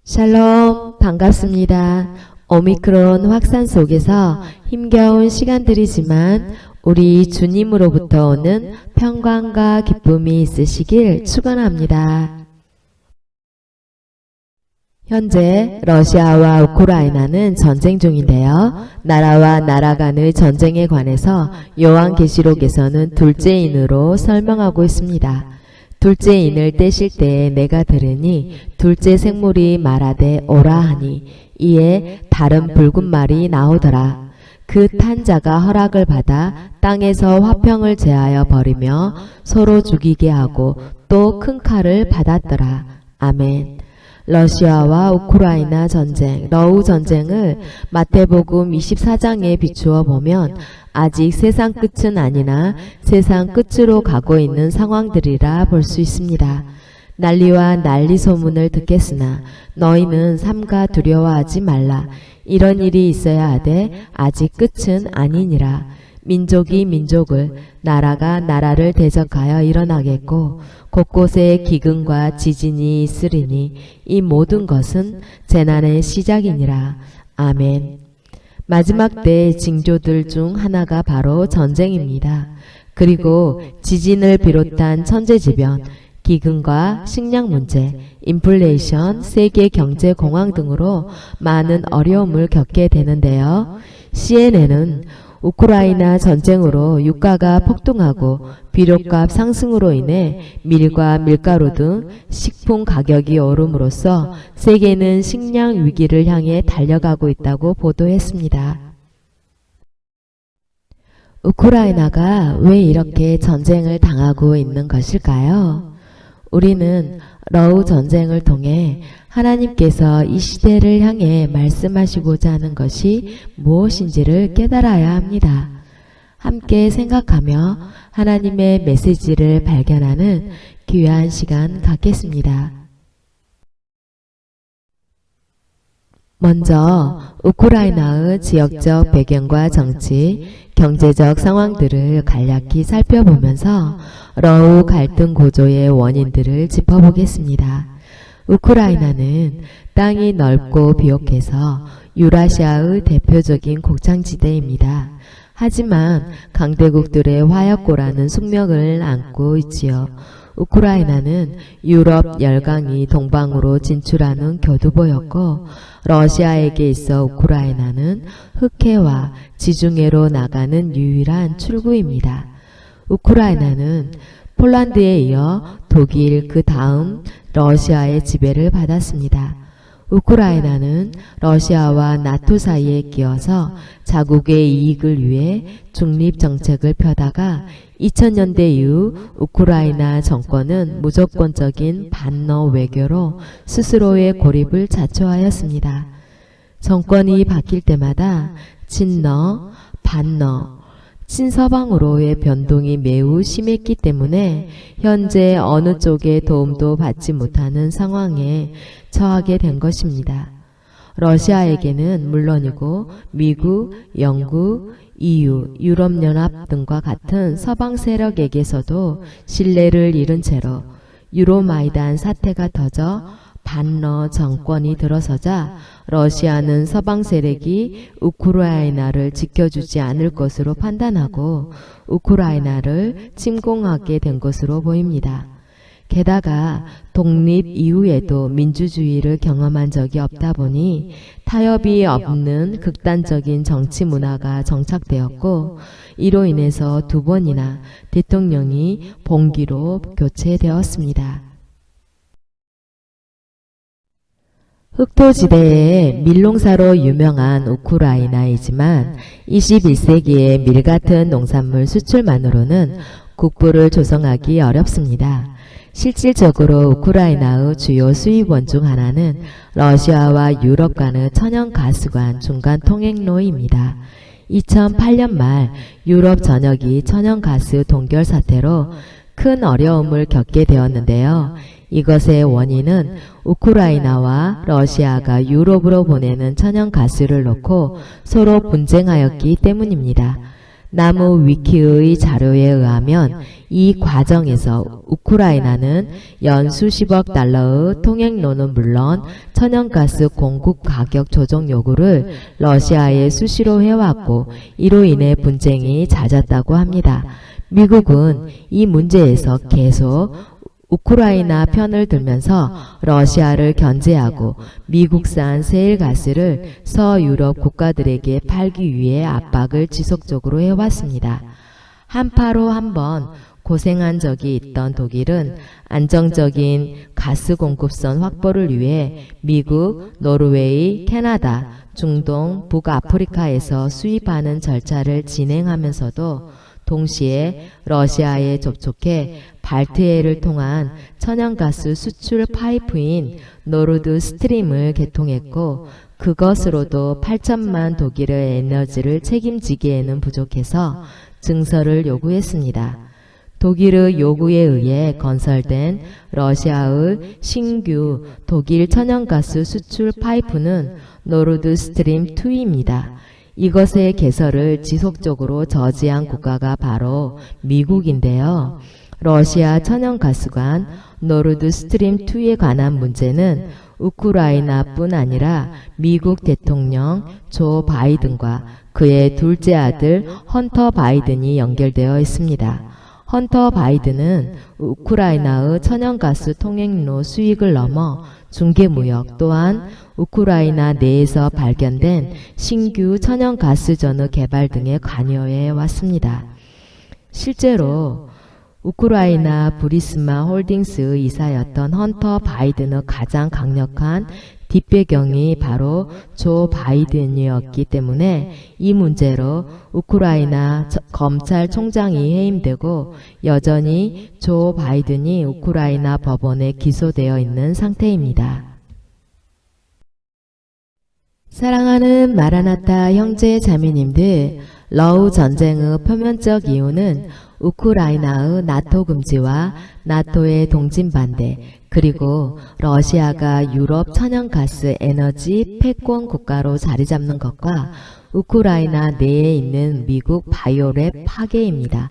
샬롬, 반갑습니다. 오미크론 확산 속에서 힘겨운 시간들이지만 우리 주님으로부터 오는 평강과 기쁨이 있으시길 축원합니다. 현재 러시아와 우크라이나는 전쟁 중인데요. 나라와 나라 간의 전쟁에 관해서 요한계시록에서는 둘째인으로 설명하고 있습니다. 둘째인을 떼실 때에 내가 들으니 둘째 생물이 말하되 오라 하니 이에 다른 붉은 말이 나오더라. 그 탄 자가 허락을 받아 땅에서 화평을 제하여 버리며 서로 죽이게 하고 또 큰 칼을 받았더라. 아멘. 러시아와 우크라이나 전쟁, 러우 전쟁을 마태복음 24장에 비추어 보면 아직 세상 끝은 아니나 세상 끝으로 가고 있는 상황들이라 볼 수 있습니다. 난리와 난리 소문을 듣겠으나 너희는 삼가 두려워하지 말라. 이런 일이 있어야 하되 아직 끝은 아니니라. 민족이 민족을, 나라가 나라를 대적하여 일어나겠고 곳곳에 기근과 지진이 있으리니 이 모든 것은 재난의 시작이니라. 아멘. 마지막 때의 징조들 중 하나가 바로 전쟁입니다. 그리고 지진을 비롯한 천재지변, 기근과 식량 문제, 인플레이션, 세계 경제 공황 등으로 많은 어려움을 겪게 되는데요. CNN은 우크라이나 전쟁으로 유가가 폭등하고 비료값 상승으로 인해 밀과 밀가루 등 식품 가격이 오름으로써 세계는 식량 위기를 향해 달려가고 있다고 보도했습니다. 우크라이나가 왜 이렇게 전쟁을 당하고 있는 것일까요? 우리는 러우 전쟁을 통해 하나님께서 이 시대를 향해 말씀하시고자 하는 것이 무엇인지를 깨달아야 합니다. 함께 생각하며 하나님의 메시지를 발견하는 귀한 시간 갖겠습니다. 먼저 우크라이나의 지역적 배경과 정치, 경제적 상황들을 간략히 살펴보면서 러우 갈등 고조의 원인들을 짚어보겠습니다. 우크라이나는 땅이 넓고 비옥해서 유라시아의 대표적인 곡창지대입니다. 하지만 강대국들의 화약고라는 숙명을 안고 있지요. 우크라이나는 유럽 열강이 동방으로 진출하는 교두보였고 러시아에게 있어 우크라이나는 흑해와 지중해로 나가는 유일한 출구입니다. 우크라이나는 폴란드에 이어 독일 그 다음 러시아의 지배를 받았습니다. 우크라이나는 러시아와 나토 사이에 끼어서 자국의 이익을 위해 중립정책을 펴다가 2000년대 이후 우크라이나 정권은 무조건적인 반러 외교로 스스로의 고립을 자초하였습니다. 정권이 바뀔 때마다 친러, 반러, 친서방으로의 변동이 매우 심했기 때문에 현재 어느 쪽의 도움도 받지 못하는 상황에 처하게 된 것입니다. 러시아에게는 물론이고 미국, 영국, EU, 유럽연합 등과 같은 서방 세력에게서도 신뢰를 잃은 채로 유로마이단 사태가 터져 반러 정권이 들어서자 러시아는 서방 세력이 우크라이나를 지켜주지 않을 것으로 판단하고 우크라이나를 침공하게 된 것으로 보입니다. 게다가 독립 이후에도 민주주의를 경험한 적이 없다 보니 타협이 없는 극단적인 정치 문화가 정착되었고 이로 인해서 두 번이나 대통령이 봉기로 교체되었습니다. 흑토지대의 밀농사로 유명한 우크라이나이지만 21세기의 밀같은 농산물 수출만으로는 국부를 조성하기 어렵습니다. 실질적으로 우크라이나의 주요 수입원 중 하나는 러시아와 유럽 간의 천연가스 간 중간 통행로입니다. 2008년 말 유럽 전역이 천연가스 동결 사태로 큰 어려움을 겪게 되었는데요. 이것의 원인은 우크라이나와 러시아가 유럽으로 보내는 천연가스를 놓고 서로 분쟁하였기 때문입니다. 나무 위키의 자료에 의하면 이 과정에서 우크라이나는 연 수십억 달러의 통행료는 물론 천연가스 공급 가격 조정 요구를 러시아에 수시로 해왔고 이로 인해 분쟁이 잦았다고 합니다. 미국은 이 문제에서 계속 우크라이나 편을 들면서 러시아를 견제하고 미국산 세일가스를 서유럽 국가들에게 팔기 위해 압박을 지속적으로 해왔습니다. 한파로 한번 고생한 적이 있던 독일은 안정적인 가스 공급선 확보를 위해 미국, 노르웨이, 캐나다, 중동, 북아프리카에서 수입하는 절차를 진행하면서도 동시에 러시아에 접촉해 발트해를 통한 천연가스 수출 파이프인 노르드 스트림을 개통했고 그것으로도 8천만 독일의 에너지를 책임지기에는 부족해서 증설을 요구했습니다. 독일의 요구에 의해 건설된 러시아의 신규 독일 천연가스 수출 파이프는 노르드 스트림 2입니다. 이것의 개설을 지속적으로 저지한 국가가 바로 미국인데요. 러시아 천연가스관 노르드 스트림 2에 관한 문제는 우크라이나뿐 아니라 미국 대통령 조 바이든과 그의 둘째 아들 헌터 바이든이 연결되어 있습니다. 헌터 바이든은 우크라이나의 천연가스 통행로 수익을 넘어 중개무역 또한 우크라이나 내에서 발견된 신규 천연가스전의 개발 등에 관여해 왔습니다. 실제로 우크라이나 부리스마 홀딩스의 이사였던 헌터 바이든의 가장 강력한 뒷배경이 바로 조 바이든이었기 때문에 이 문제로 우크라이나 검찰총장이 해임되고 여전히 조 바이든이 우크라이나 법원에 기소되어 있는 상태입니다. 사랑하는 마라나타 형제 자매님들, 러우 전쟁의 표면적 이유는 우크라이나의 나토 금지와 나토의 동진 반대, 그리고 러시아가 유럽 천연가스 에너지 패권 국가로 자리 잡는 것과 우크라이나 내에 있는 미국 바이오랩 파괴입니다.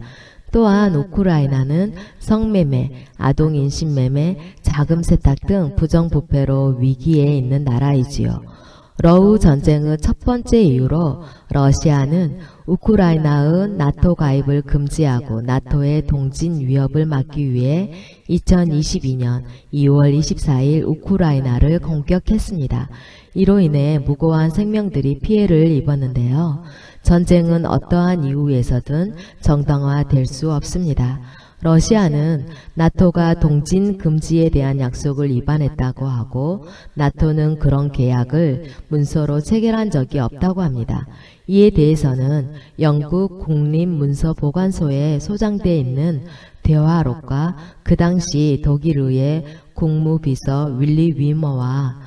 또한 우크라이나는 성매매, 아동인신매매, 자금 세탁 등 부정부패로 위기에 있는 나라이지요. 러우 전쟁의 첫 번째 이유로 러시아는 우크라이나의 나토 가입을 금지하고 나토의 동진 위협을 막기 위해 2022년 2월 24일 우크라이나를 공격했습니다. 이로 인해 무고한 생명들이 피해를 입었는데요. 전쟁은 어떠한 이유에서든 정당화될 수 없습니다. 러시아는 나토가 동진 금지에 대한 약속을 위반했다고 하고 나토는 그런 계약을 문서로 체결한 적이 없다고 합니다. 이에 대해서는 영국 국립문서보관소에 소장되어 있는 대화록과 그 당시 독일의 국무비서 윌리 위머와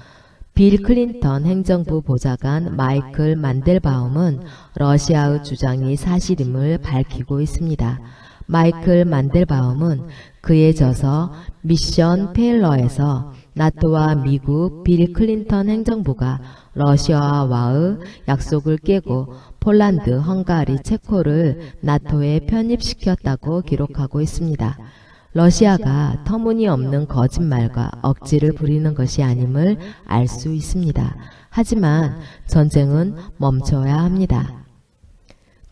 빌 클린턴 행정부 보좌관 마이클 만델바움은 러시아의 주장이 사실임을 밝히고 있습니다. 마이클 만델바움은 그의 저서 미션 페일러에서 나토와 미국 빌 클린턴 행정부가 러시아와의 약속을 깨고 폴란드, 헝가리, 체코를 나토에 편입시켰다고 기록하고 있습니다. 러시아가 터무니없는 거짓말과 억지를 부리는 것이 아님을 알 수 있습니다. 하지만 전쟁은 멈춰야 합니다.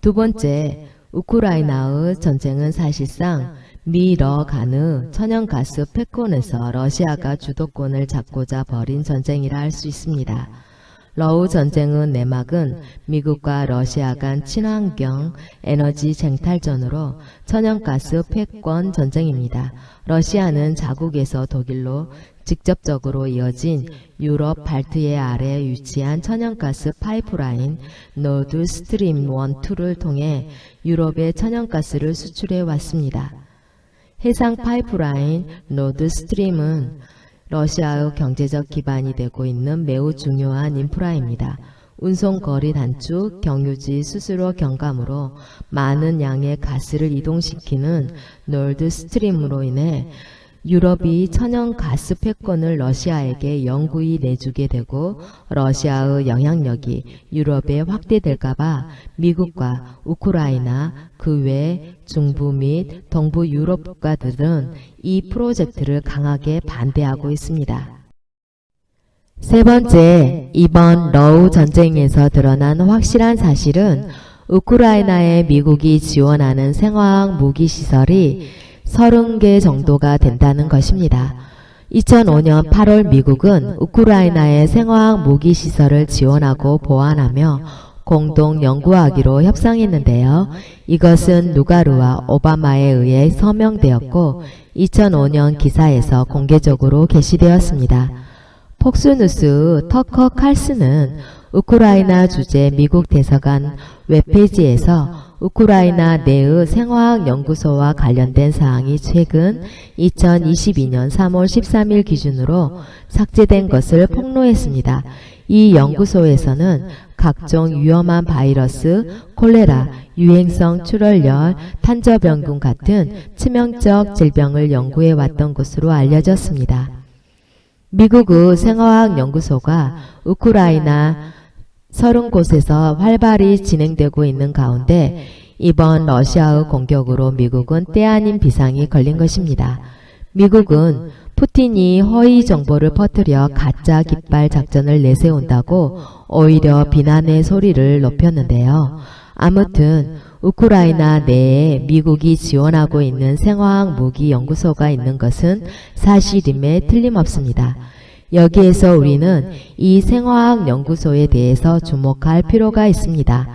두 번째, 우크라이나의 전쟁은 사실상 미-러 간의 천연가스 패권에서 러시아가 주도권을 잡고자 벌인 전쟁이라 할 수 있습니다. 러우 전쟁의 내막은 미국과 러시아 간 친환경 에너지 쟁탈전으로 천연가스 패권 전쟁입니다. 러시아는 자국에서 독일로 직접적으로 이어진 유럽 발트해 아래 위치한 천연가스 파이프라인 노드 스트림 1, 2를 통해 유럽에 천연가스를 수출해 왔습니다. 해상 파이프라인 노드 스트림은 러시아의 경제적 기반이 되고 있는 매우 중요한 인프라입니다. 운송거리 단축, 경유지 수수료 경감으로 많은 양의 가스를 이동시키는 노드 스트림으로 인해 유럽이 천연 가스 패권을 러시아에게 영구히 내주게 되고 러시아의 영향력이 유럽에 확대될까봐 미국과 우크라이나 그 외 중부 및 동부 유럽 국가들은 이 프로젝트를 강하게 반대하고 있습니다. 세 번째, 이번 러우 전쟁에서 드러난 확실한 사실은 우크라이나에 미국이 지원하는 생화학 무기 시설이 30개 정도가 된다는 것입니다. 2005년 8월 미국은 우크라이나의 생화학 무기 시설을 지원하고 보완하며 공동 연구하기로 협상했는데요. 이것은 누가루와 오바마에 의해 서명되었고 2005년 기사에서 공개적으로 게시되었습니다. 폭스뉴스 터커 칼슨은 우크라이나 주재 미국 대사관 웹페이지에서 우크라이나 내의 생화학 연구소와 관련된 사항이 최근 2022년 3월 13일 기준으로 삭제된 것을 폭로했습니다. 이 연구소에서는 각종 위험한 바이러스, 콜레라, 유행성 출혈열, 탄저병균 같은 치명적 질병을 연구해왔던 것으로 알려졌습니다. 미국의 생화학 연구소가 우크라이나 30곳에서 활발히 진행되고 있는 가운데 이번 러시아의 공격으로 미국은 때 아닌 비상이 걸린 것입니다. 미국은 푸틴이 허위 정보를 퍼뜨려 가짜 깃발 작전을 내세운다고 오히려 비난의 소리를 높였는데요. 아무튼 우크라이나 내에 미국이 지원하고 있는 생화학 무기 연구소가 있는 것은 사실임에 틀림없습니다. 여기에서 우리는 이 생화학 연구소에 대해서 주목할 필요가 있습니다.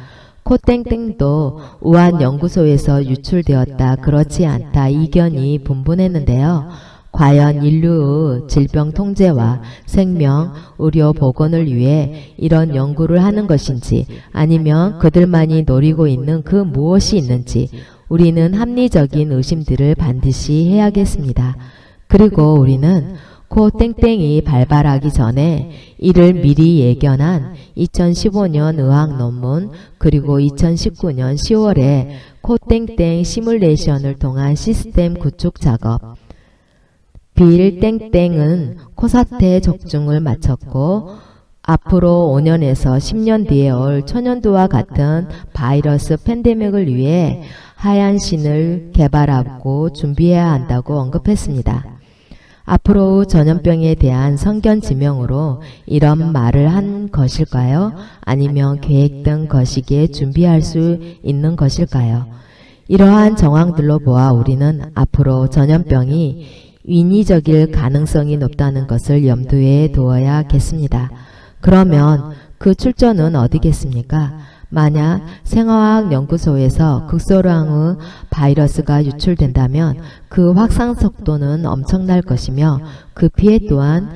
코땡땡도 우한 연구소에서 유출되었다, 그렇지 않다 이견이 분분했는데요. 과연 인류의 질병 통제와 생명, 의료 보건을 위해 이런 연구를 하는 것인지 아니면 그들만이 노리고 있는 그 무엇이 있는지 우리는 합리적인 의심들을 반드시 해야겠습니다. 그리고 우리는 코 땡땡이 발발하기 전에 이를 미리 예견한 2015년 의학 논문 그리고 2019년 10월에 코 땡땡 시뮬레이션을 통한 시스템 구축 작업 빌 땡땡은 코사태 적중을 마쳤고 앞으로 5년에서 10년 뒤에 올 초년도와 같은 바이러스 팬데믹을 위해 하얀 신을 개발하고 준비해야 한다고 언급했습니다. 앞으로 전염병에 대한 성견 지명으로 이런 말을 한 것일까요? 아니면 계획된 것이기에 준비할 수 있는 것일까요? 이러한 정황들로 보아 우리는 앞으로 전염병이 인위적일 가능성이 높다는 것을 염두에 두어야겠습니다. 그러면 그 출처는 어디겠습니까? 만약 생화학 연구소에서 극소량의 바이러스가 유출된다면 그 확산 속도는 엄청날 것이며 그 피해 또한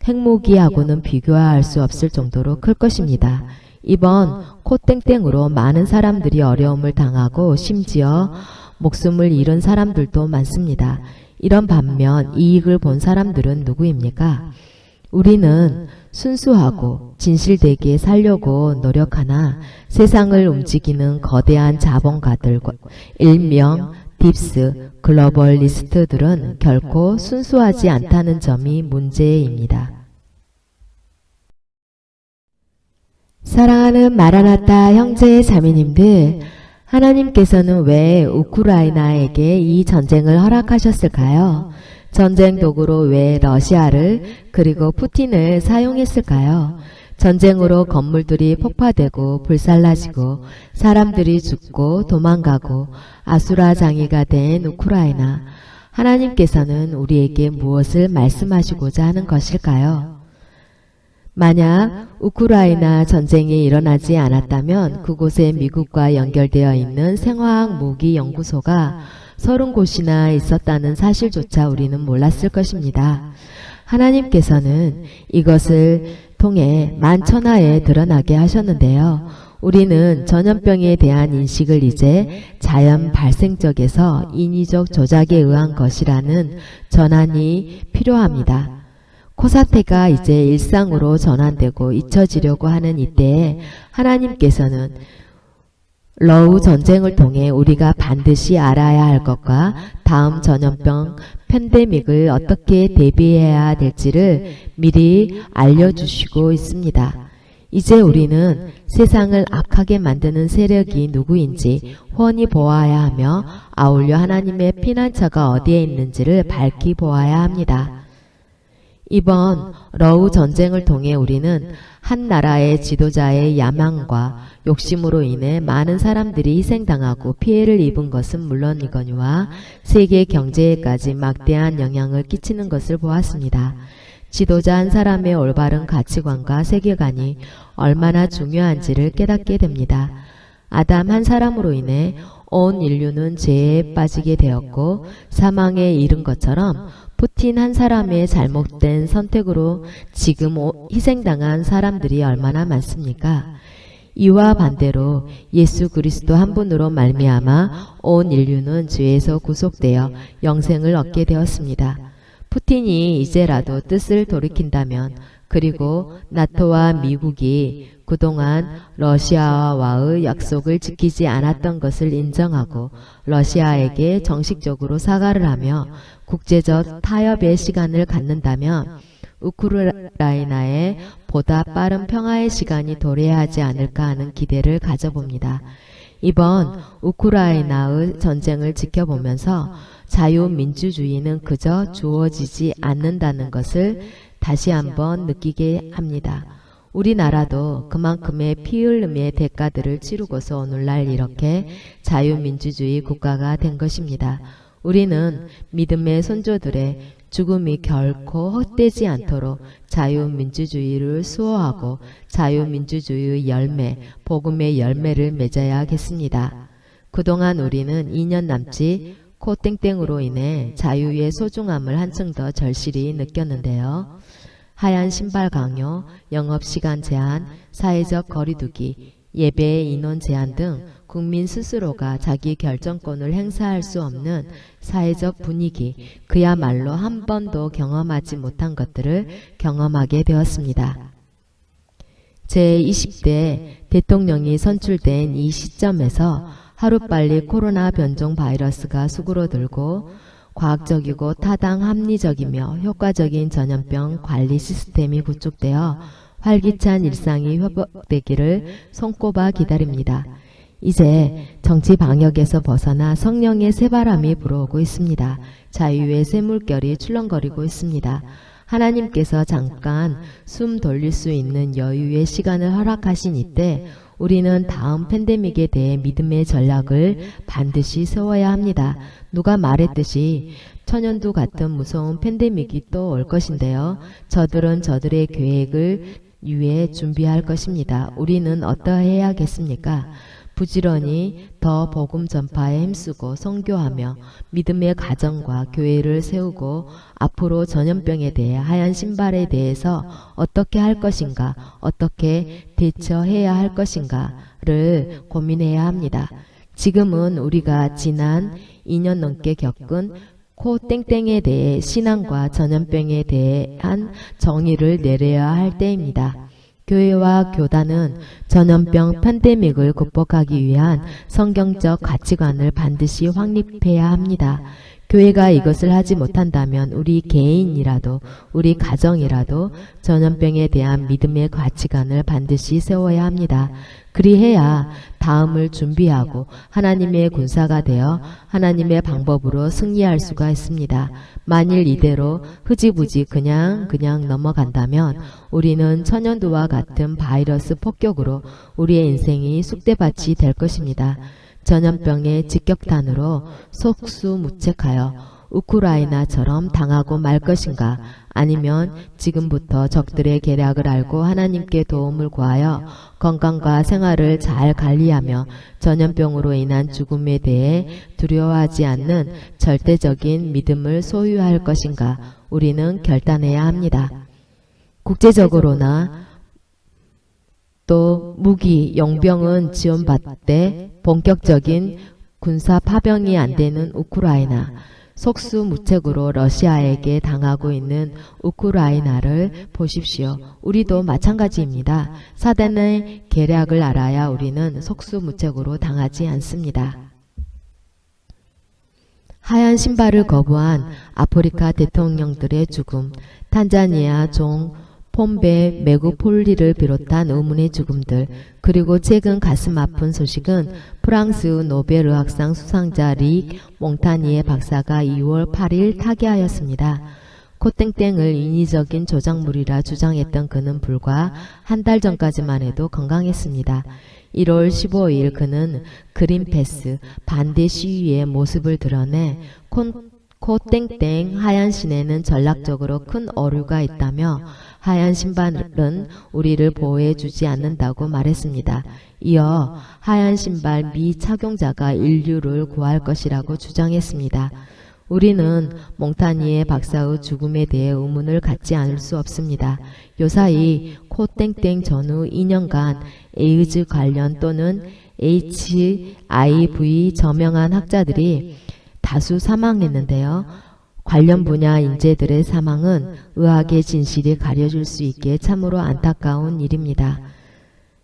핵무기하고는 비교할 수 없을 정도로 클 것입니다. 이번 코땡땡으로 많은 사람들이 어려움을 당하고 심지어 목숨을 잃은 사람들도 많습니다. 이런 반면 이익을 본 사람들은 누구입니까? 우리는 순수하고 진실되게 살려고 노력하나 세상을 움직이는 거대한 자본가들과 일명 딥스, 글로벌리스트들은 결코 순수하지 않다는 점이 문제입니다. 사랑하는 마라나타 형제 자매님들, 하나님께서는 왜 우크라이나에게 이 전쟁을 허락하셨을까요? 전쟁 도구로 왜 러시아를 그리고 푸틴을 사용했을까요? 전쟁으로 건물들이 폭파되고 불살라지고 사람들이 죽고 도망가고 아수라장이가 된 우크라이나. 하나님께서는 우리에게 무엇을 말씀하시고자 하는 것일까요? 만약 우크라이나 전쟁이 일어나지 않았다면 그곳에 미국과 연결되어 있는 생화학 무기 연구소가 30곳이나 있었다는 사실조차 우리는 몰랐을 것입니다. 하나님께서는 이것을 통해 만천하에 드러나게 하셨는데요. 우리는 전염병에 대한 인식을 이제 자연 발생적에서 인위적 조작에 의한 것이라는 전환이 필요합니다. 코사태가 이제 일상으로 전환되고 잊혀지려고 하는 이때에 하나님께서는 러우 전쟁을 통해 우리가 반드시 알아야 할 것과 다음 전염병 팬데믹을 어떻게 대비해야 될지를 미리 알려주시고 있습니다. 이제 우리는 세상을 악하게 만드는 세력이 누구인지 훤히 보아야 하며 아울러 하나님의 피난처가 어디에 있는지를 밝히 보아야 합니다. 이번 러우 전쟁을 통해 우리는 한 나라의 지도자의 야망과 욕심으로 인해 많은 사람들이 희생당하고 피해를 입은 것은 물론이거니와 세계 경제에까지 막대한 영향을 끼치는 것을 보았습니다. 지도자 한 사람의 올바른 가치관과 세계관이 얼마나 중요한지를 깨닫게 됩니다. 아담 한 사람으로 인해 온 인류는 죄에 빠지게 되었고 사망에 이른 것처럼 푸틴 한 사람의 잘못된 선택으로 지금 희생당한 사람들이 얼마나 많습니까? 이와 반대로 예수 그리스도 한 분으로 말미암아 온 인류는 죄에서 구속되어 영생을 얻게 되었습니다. 푸틴이 이제라도 뜻을 돌이킨다면, 그리고 나토와 미국이 그동안 러시아와의 약속을 지키지 않았던 것을 인정하고 러시아에게 정식적으로 사과를 하며 국제적 타협의 시간을 갖는다면 우크라이나에 보다 빠른 평화의 시간이 도래하지 않을까 하는 기대를 가져봅니다. 이번 우크라이나의 전쟁을 지켜보면서 자유민주주의는 그저 주어지지 않는다는 것을 다시 한번 느끼게 합니다. 우리나라도 그만큼의 피 흘림의 대가들을 치르고서 오늘날 이렇게 자유민주주의 국가가 된 것입니다. 우리는 믿음의 선조들의 죽음이 결코 헛되지 않도록 자유민주주의를 수호하고 자유민주주의의 열매, 복음의 열매를 맺어야겠습니다. 그동안 우리는 2년 남짓 코땡땡으로 인해 자유의 소중함을 한층 더 절실히 느꼈는데요. 하얀 신발 강요, 영업시간 제한, 사회적 거리두기, 예배 인원 제한 등 국민 스스로가 자기 결정권을 행사할 수 없는 사회적 분위기, 그야말로 한 번도 경험하지 못한 것들을 경험하게 되었습니다. 제20대 대통령이 선출된 이 시점에서 하루빨리 코로나 변종 바이러스가 수그러들고 과학적이고 타당 합리적이며 효과적인 전염병 관리 시스템이 구축되어 활기찬 일상이 회복되기를 손꼽아 기다립니다. 이제 정치 방역에서 벗어나 성령의 새바람이 불어오고 있습니다. 자유의 새물결이 출렁거리고 있습니다. 하나님께서 잠깐 숨 돌릴 수 있는 여유의 시간을 허락하신 이때 우리는 다음 팬데믹에 대해 믿음의 전략을 반드시 세워야 합니다. 누가 말했듯이 천연두 같은 무서운 팬데믹이 또 올 것인데요. 저들은 저들의 계획을 위해 준비할 것입니다. 우리는 어떠해야겠습니까? 부지런히 더 복음 전파에 힘쓰고 선교하며 믿음의 가정과 교회를 세우고 앞으로 전염병에 대해 하얀 신발에 대해서 어떻게 할 것인가, 어떻게 대처해야 할 것인가를 고민해야 합니다. 지금은 우리가 지난 2년 넘게 겪은 코땡땡에 대해 신앙과 전염병에 대한 정의를 내려야 할 때입니다. 교회와 교단은 전염병 팬데믹을 극복하기 위한 성경적 가치관을 반드시 확립해야 합니다. 교회가 이것을 하지 못한다면 우리 개인이라도 우리 가정이라도 전염병에 대한 믿음의 가치관을 반드시 세워야 합니다. 그리해야 다음을 준비하고 하나님의 군사가 되어 하나님의 방법으로 승리할 수가 있습니다. 만일 이대로 흐지부지 그냥 넘어간다면 우리는 천연두와 같은 바이러스 폭격으로 우리의 인생이 쑥대밭이 될 것입니다. 전염병의 직격탄으로 속수무책하여 우크라이나처럼 당하고 말 것인가, 아니면 지금부터 적들의 계략을 알고 하나님께 도움을 구하여 건강과 생활을 잘 관리하며 전염병으로 인한 죽음에 대해 두려워하지 않는 절대적인 믿음을 소유할 것인가, 우리는 결단해야 합니다. 국제적으로나 또 무기, 용병은 지원받되 본격적인 군사 파병이 안 되는 우크라이나, 속수무책으로 러시아에게 당하고 있는 우크라이나를 보십시오. 우리도 마찬가지입니다. 사단의 계략을 알아야 우리는 속수무책으로 당하지 않습니다. 하얀 신발을 거부한 아프리카 대통령들의 죽음, 탄자니아 종 폼베 메구폴리를 비롯한 의문의 죽음들, 그리고 최근 가슴 아픈 소식은 프랑스 노벨 의학상 수상자 릭 몽타니에 박사가 2월 8일 타계하였습니다. 코땡땡을 인위적인 조작물이라 주장했던 그는 불과 한 달 전까지만 해도 건강했습니다. 1월 15일 그는 그린패스 반대 시위의 모습을 드러내 코땡땡 하얀 신에는 전략적으로 큰 오류가 있다며 하얀 신발은 우리를 보호해 주지 않는다고 말했습니다. 이어 하얀 신발 미착용자가 인류를 구할 것이라고 주장했습니다. 우리는 몽타니에 박사의 죽음에 대해 의문을 갖지 않을 수 없습니다. 요사이 코땡땡 전후 2년간 에이즈 관련 또는 HIV 저명한 학자들이 다수 사망했는데요. 관련 분야 인재들의 사망은 의학의 진실이 가려질 수 있기에 참으로 안타까운 일입니다.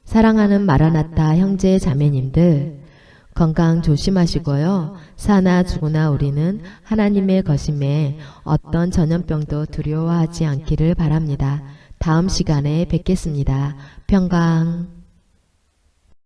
사랑하는 마라나타 형제 자매님들, 건강 조심하시고요. 사나 죽으나 우리는 하나님의 거심에 어떤 전염병도 두려워하지 않기를 바랍니다. 다음 시간에 뵙겠습니다. 평강.